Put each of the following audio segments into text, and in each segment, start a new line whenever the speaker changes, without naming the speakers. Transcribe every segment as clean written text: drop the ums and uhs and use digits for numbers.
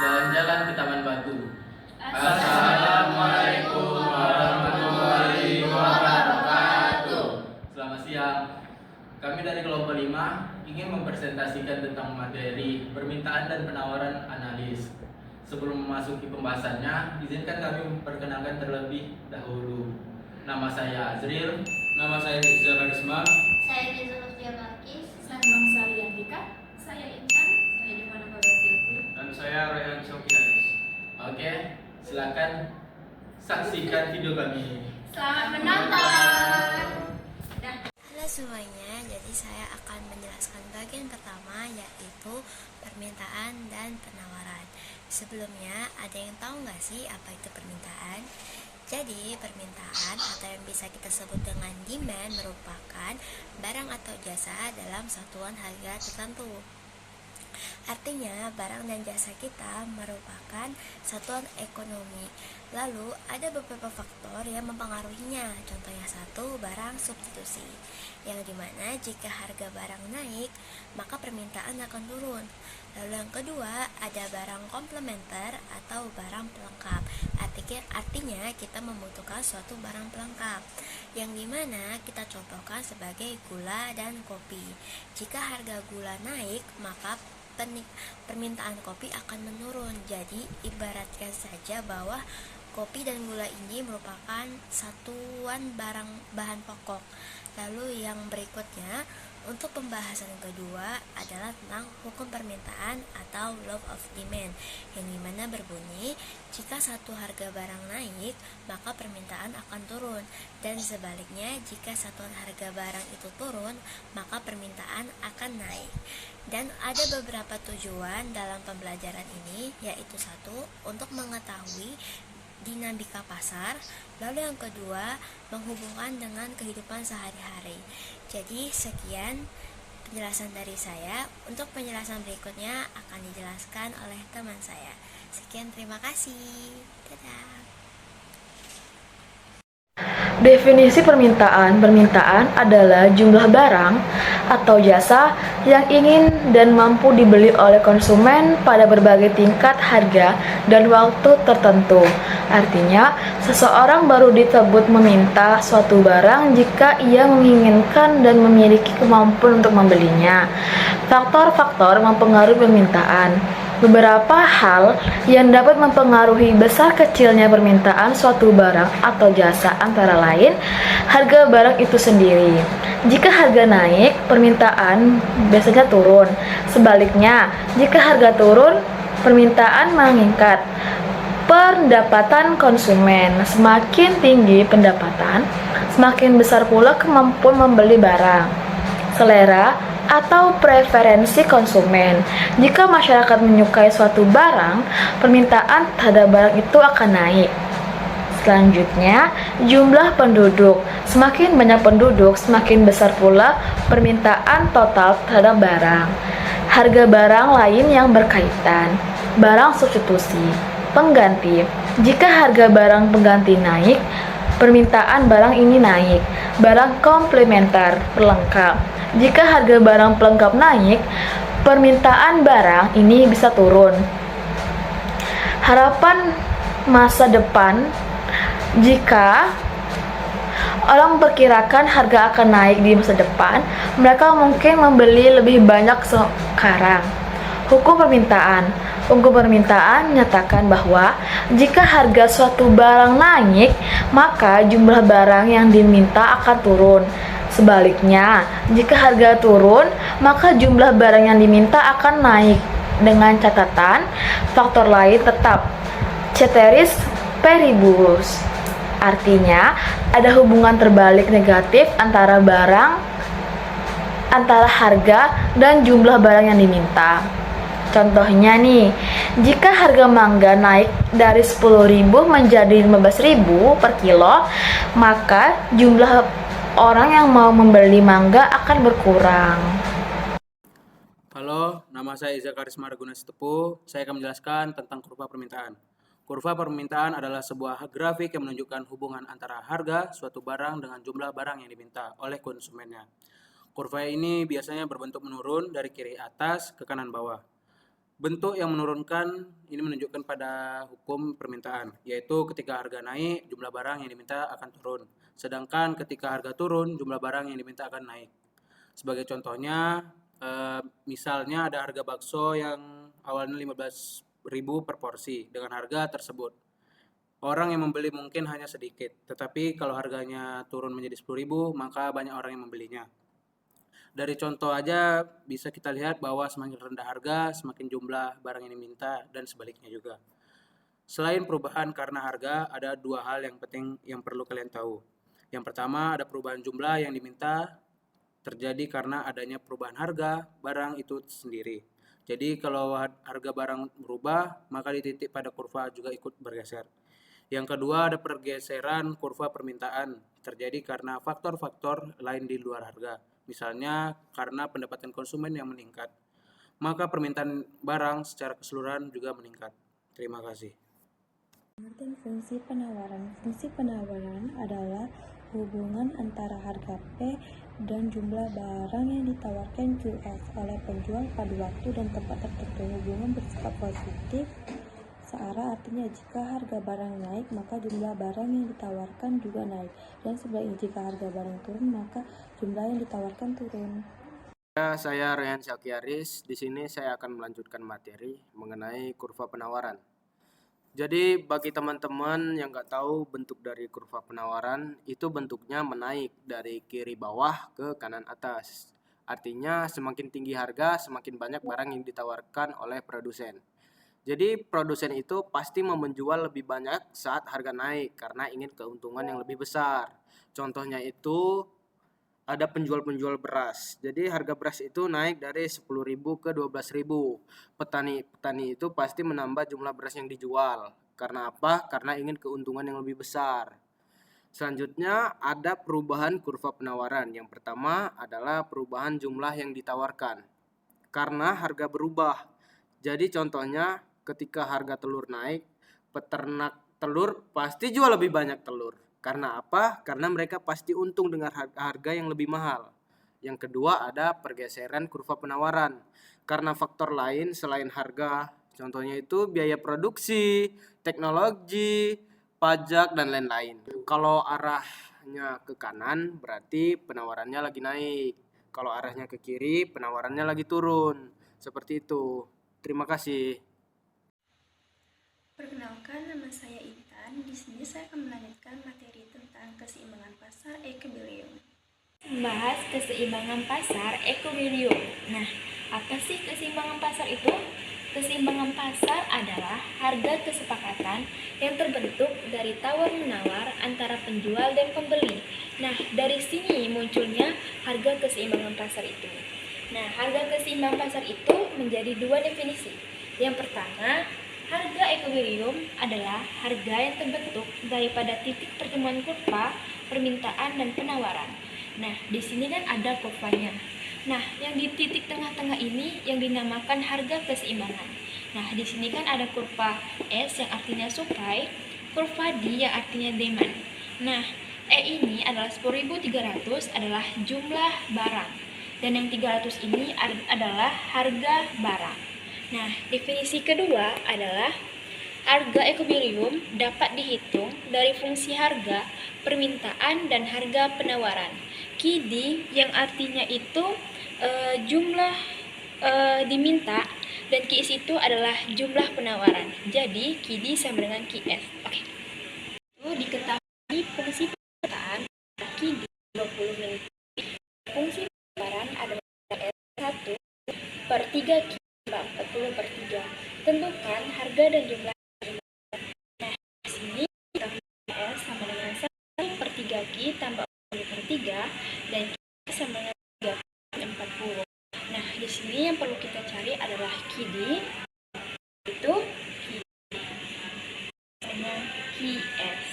jalan-jalan ke Taman Batu.
Assalamualaikum warahmatullahi wabarakatuh.
Selamat siang. Kami dari kelompok 5 ingin mempresentasikan tentang materi permintaan dan penawaran analis. Sebelum memasuki pembahasannya, izinkan kami memperkenalkan terlebih dahulu. Nama saya Azril.
Nama saya Rizal Karisma.
Saya Rizal Markis.
Saya Bangsa Riantika. Saya Intan. Saya Dimana Silvi.
Dan saya Rayhan Syauki Haris.
Oke, silakan saksikan video kami.
Selamat menonton.
Halo semuanya, jadi saya akan menjelaskan bagian pertama yaitu permintaan dan penawaran. Sebelumnya, ada yang tahu nggak sih apa itu permintaan? Jadi, permintaan atau yang bisa kita sebut dengan demand merupakan barang atau jasa dalam satuan harga tertentu. Artinya, barang dan jasa kita merupakan satuan ekonomi. Lalu, ada beberapa faktor yang mempengaruhinya. Contohnya satu, barang substitusi. Yang dimana jika harga barang naik, maka permintaan akan turun. Lalu yang kedua, ada barang komplementer atau barang pelengkap. Artinya kita membutuhkan suatu barang pelengkap. Yang dimana kita contohkan sebagai gula dan kopi. Jika harga gula naik, maka permintaan kopi akan menurun. Jadi ibaratkan saja bahwa kopi dan gula ini merupakan satuan bahan pokok. Lalu yang berikutnya untuk pembahasan kedua adalah tentang hukum permintaan atau law of demand, yang dimana berbunyi jika satu harga barang naik maka permintaan akan turun, dan sebaliknya jika satuan harga barang itu turun maka permintaan akan naik. Dan ada beberapa tujuan dalam pembelajaran ini, yaitu satu, untuk mengetahui dinamika pasar, lalu yang kedua menghubungkan dengan kehidupan sehari-hari. Jadi sekian penjelasan dari saya. Untuk penjelasan berikutnya akan dijelaskan oleh teman saya. Sekian, terima kasih. Dadah.
Definisi permintaan. Permintaan adalah jumlah barang atau jasa yang ingin dan mampu dibeli oleh konsumen pada berbagai tingkat harga dan waktu tertentu. Artinya, seseorang baru disebut meminta suatu barang jika ia menginginkan dan memiliki kemampuan untuk membelinya. Faktor-faktor mempengaruhi permintaan. Beberapa hal yang dapat mempengaruhi besar kecilnya permintaan suatu barang atau jasa antara lain harga barang itu sendiri. Jika harga naik, permintaan biasanya turun. Sebaliknya, jika harga turun, permintaan meningkat. Pendapatan konsumen. Semakin tinggi pendapatan, semakin besar pula kemampuan membeli barang. Selera atau preferensi konsumen. Jika masyarakat menyukai suatu barang, permintaan terhadap barang itu akan naik. Selanjutnya, jumlah penduduk. Semakin banyak penduduk, semakin besar pula permintaan total terhadap barang. Harga barang lain yang berkaitan. Barang substitusi, pengganti. Jika harga barang pengganti naik, permintaan barang ini naik. Barang komplementer, pelengkap. Jika harga barang pelengkap naik, permintaan barang ini bisa turun. Harapan masa depan. Jika orang memperkirakan harga akan naik di masa depan, mereka mungkin membeli lebih banyak sekarang. Hukum permintaan. Hukum permintaan menyatakan bahwa jika harga suatu barang naik, maka jumlah barang yang diminta akan turun. Sebaliknya, jika harga turun, maka jumlah barang yang diminta akan naik. Dengan catatan, faktor lain tetap. Ceteris paribus. Artinya, ada hubungan terbalik negatif antara harga dan jumlah barang yang diminta. Contohnya nih, jika harga mangga naik dari 10.000 menjadi 15.000 per kilo, maka jumlah orang yang mau membeli mangga akan berkurang.
Halo, nama saya Iza Karisma Raguna Sitepu. Saya akan menjelaskan tentang kurva permintaan. Kurva permintaan adalah sebuah grafik yang menunjukkan hubungan antara harga suatu barang dengan jumlah barang yang diminta oleh konsumennya. Kurva ini biasanya berbentuk menurun dari kiri atas ke kanan bawah. Bentuk yang menurunkan ini menunjukkan pada hukum permintaan, yaitu ketika harga naik, jumlah barang yang diminta akan turun. Sedangkan ketika harga turun, jumlah barang yang diminta akan naik. Sebagai contohnya, misalnya ada harga bakso yang awalnya 15.000 per porsi dengan harga tersebut. Orang yang membeli mungkin hanya sedikit, tetapi kalau harganya turun menjadi 10.000, maka banyak orang yang membelinya. Dari contoh aja bisa kita lihat bahwa semakin rendah harga, semakin jumlah barang yang diminta dan sebaliknya juga. Selain perubahan karena harga, ada dua hal yang penting yang perlu kalian tahu. Yang pertama, ada perubahan jumlah yang diminta terjadi karena adanya perubahan harga barang itu sendiri. Jadi kalau harga barang berubah, maka di titik pada kurva juga ikut bergeser. Yang kedua, ada pergeseran kurva permintaan terjadi karena faktor-faktor lain di luar harga. Misalnya karena pendapatan konsumen yang meningkat, maka permintaan barang secara keseluruhan juga meningkat. Terima kasih.
Pengertian fungsi penawaran. Fungsi penawaran adalah hubungan antara harga P dan jumlah barang yang ditawarkan QS oleh penjual pada waktu dan tempat tertentu. Hubungan bersifat positif searah, artinya jika harga barang naik maka jumlah barang yang ditawarkan juga naik, dan sebaliknya jika harga barang turun maka jumlah yang ditawarkan turun.
Saya Rehan Syakiaris. Di sini saya akan melanjutkan materi mengenai kurva penawaran. Jadi bagi teman-teman yang nggak tahu bentuk dari kurva penawaran, itu bentuknya menaik dari kiri bawah ke kanan atas. Artinya semakin tinggi harga, semakin banyak barang yang ditawarkan oleh produsen. Jadi produsen itu pasti mau menjual lebih banyak saat harga naik karena ingin keuntungan yang lebih besar. Contohnya itu ada penjual-penjual beras. Jadi harga beras itu naik dari 10.000 ke 12.000. Petani itu pasti menambah jumlah beras yang dijual. Karena apa? Karena ingin keuntungan yang lebih besar. Selanjutnya ada perubahan kurva penawaran. Yang pertama adalah perubahan jumlah yang ditawarkan. Karena harga berubah. Jadi contohnya ketika harga telur naik, peternak telur pasti jual lebih banyak telur. Karena apa? Karena mereka pasti untung dengan harga yang lebih mahal. Yang kedua ada pergeseran kurva penawaran. Karena faktor lain selain harga, contohnya itu biaya produksi, teknologi, pajak, dan lain-lain. Kalau arahnya ke kanan berarti penawarannya lagi naik. Kalau arahnya ke kiri penawarannya lagi turun. Seperti itu. Terima kasih.
Perkenalkan, nama saya Intan. Di sini saya akan melanjutkan materi tentang keseimbangan pasar equilibrium.
Membahas keseimbangan pasar equilibrium. Nah, apa sih keseimbangan pasar itu? Keseimbangan pasar adalah harga kesepakatan yang terbentuk dari tawar-menawar antara penjual dan pembeli. Nah, dari sini munculnya harga keseimbangan pasar itu. Nah, harga keseimbangan pasar itu menjadi dua definisi. Yang pertama, harga equilibrium adalah harga yang terbentuk daripada titik pertemuan kurva permintaan dan penawaran. Nah, di sini kan ada kurvanya. Nah, yang di titik tengah-tengah ini yang dinamakan harga keseimbangan. Nah, di sini kan ada kurva S yang artinya supply, kurva D yang artinya demand. Nah, E ini adalah 10.300 adalah jumlah barang, dan yang 300 ini adalah harga barang. Nah, definisi kedua adalah harga equilibrium dapat dihitung dari fungsi harga, permintaan, dan harga penawaran. QD yang artinya itu jumlah diminta, dan QS itu adalah jumlah penawaran. Jadi QD sama dengan QS. Oke. Itu diketahui fungsi permintaan QD 20 menit. Fungsi penawaran adalah S1 per 3 Q 40/3. Tentukan harga dan jumlah. Nah, di sini kita S sama dengan 1/3 Q tambah 40/3 dan Q sama dengan 3/40. Nah, di sini yang perlu kita cari adalah QD, itu QD sama QS.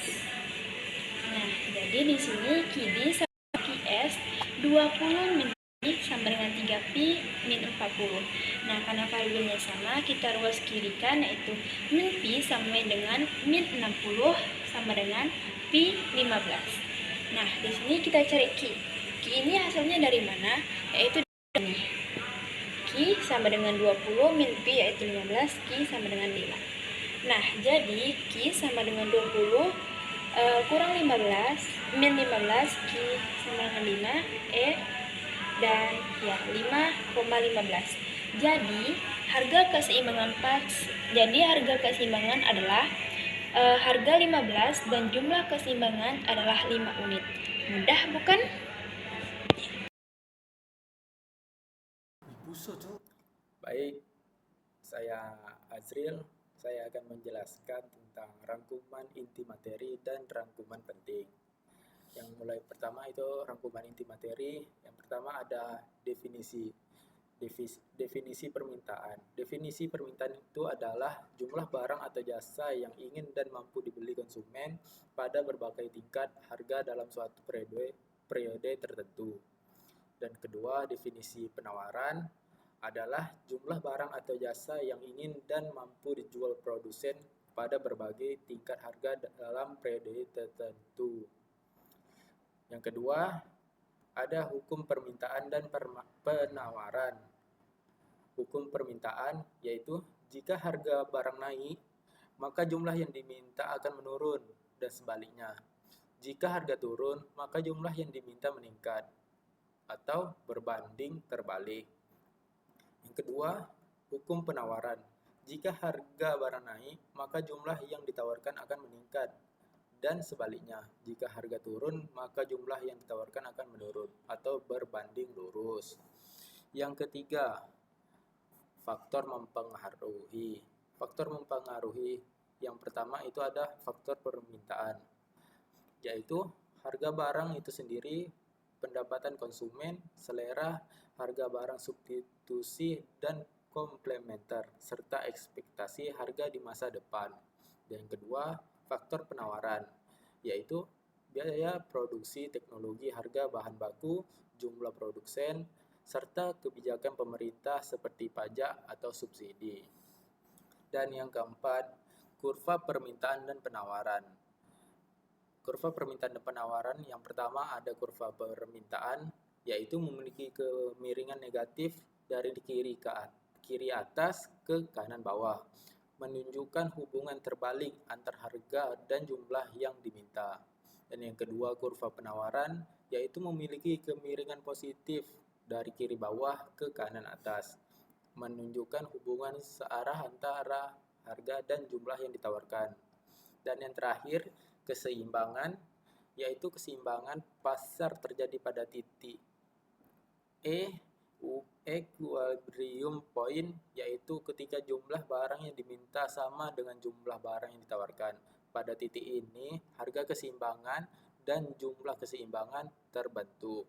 Nah, jadi di sini QD sama QS 20 menit sama dengan 3pi min 40. Nah, karena variabelnya sama, kita ruas kirikan, yaitu min pi sama dengan min 60 sama dengan pi 15. Nah, di sini kita cari Q. Q ini hasilnya dari mana? Yaitu dari Q
sama dengan 20, min Pi yaitu 15, Q sama dengan 5. Nah, jadi Q sama dengan 20 kurang 15, min 15, Q sama dengan 5, E dan ya 5,15. Jadi harga keseimbangan adalah harga 15 dan jumlah keseimbangan adalah 5 unit. Mudah bukan?
Baik, saya Azril. Saya akan menjelaskan tentang rangkuman inti materi dan rangkuman penting. Yang mulai pertama itu rangkuman inti materi. Yang pertama ada definisi permintaan. Definisi permintaan itu adalah jumlah barang atau jasa yang ingin dan mampu dibeli konsumen pada berbagai tingkat harga dalam suatu periode tertentu. Dan kedua, definisi penawaran adalah jumlah barang atau jasa yang ingin dan mampu dijual produsen pada berbagai tingkat harga dalam periode tertentu. Yang kedua, ada hukum permintaan dan penawaran. Hukum permintaan yaitu jika harga barang naik, maka jumlah yang diminta akan menurun dan sebaliknya. Jika harga turun, maka jumlah yang diminta meningkat atau berbanding terbalik. Yang kedua, hukum penawaran. Jika harga barang naik, maka jumlah yang ditawarkan akan meningkat dan sebaliknya. Jika harga turun, maka jumlah yang ditawarkan akan menurun atau berbanding lurus. Yang ketiga, faktor mempengaruhi. Faktor mempengaruhi yang pertama itu ada faktor permintaan, yaitu harga barang itu sendiri, pendapatan konsumen, selera, harga barang substitusi dan komplementer, serta ekspektasi harga di masa depan. Dan yang kedua, faktor penawaran, yaitu biaya produksi, teknologi, harga bahan baku, jumlah produsen, serta kebijakan pemerintah seperti pajak atau subsidi. Dan yang keempat, kurva permintaan dan penawaran. Kurva permintaan dan penawaran yang pertama ada kurva permintaan, yaitu memiliki kemiringan negatif dari kiri atas ke kanan bawah, menunjukkan hubungan terbalik antar harga dan jumlah yang diminta. Dan yang kedua, kurva penawaran, yaitu memiliki kemiringan positif dari kiri bawah ke kanan atas, menunjukkan hubungan searah antara harga dan jumlah yang ditawarkan. Dan yang terakhir, keseimbangan, yaitu keseimbangan pasar terjadi pada titik equilibrium point, yaitu ketika jumlah barang yang diminta sama dengan jumlah barang yang ditawarkan. Pada titik ini, harga keseimbangan dan jumlah keseimbangan terbentuk.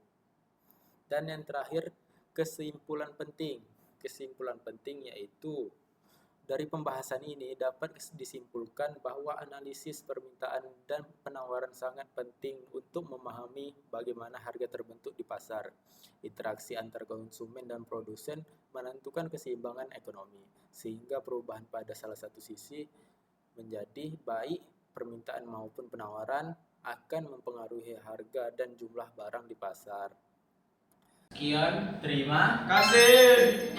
Dan yang terakhir, kesimpulan penting. Kesimpulan penting yaitu dari pembahasan ini dapat disimpulkan bahwa analisis permintaan dan penawaran sangat penting untuk memahami bagaimana harga terbentuk di pasar. Interaksi antar konsumen dan produsen menentukan keseimbangan ekonomi, sehingga perubahan pada salah satu sisi menjadi baik permintaan maupun penawaran akan mempengaruhi harga dan jumlah barang di pasar.
Sekian, terima kasih.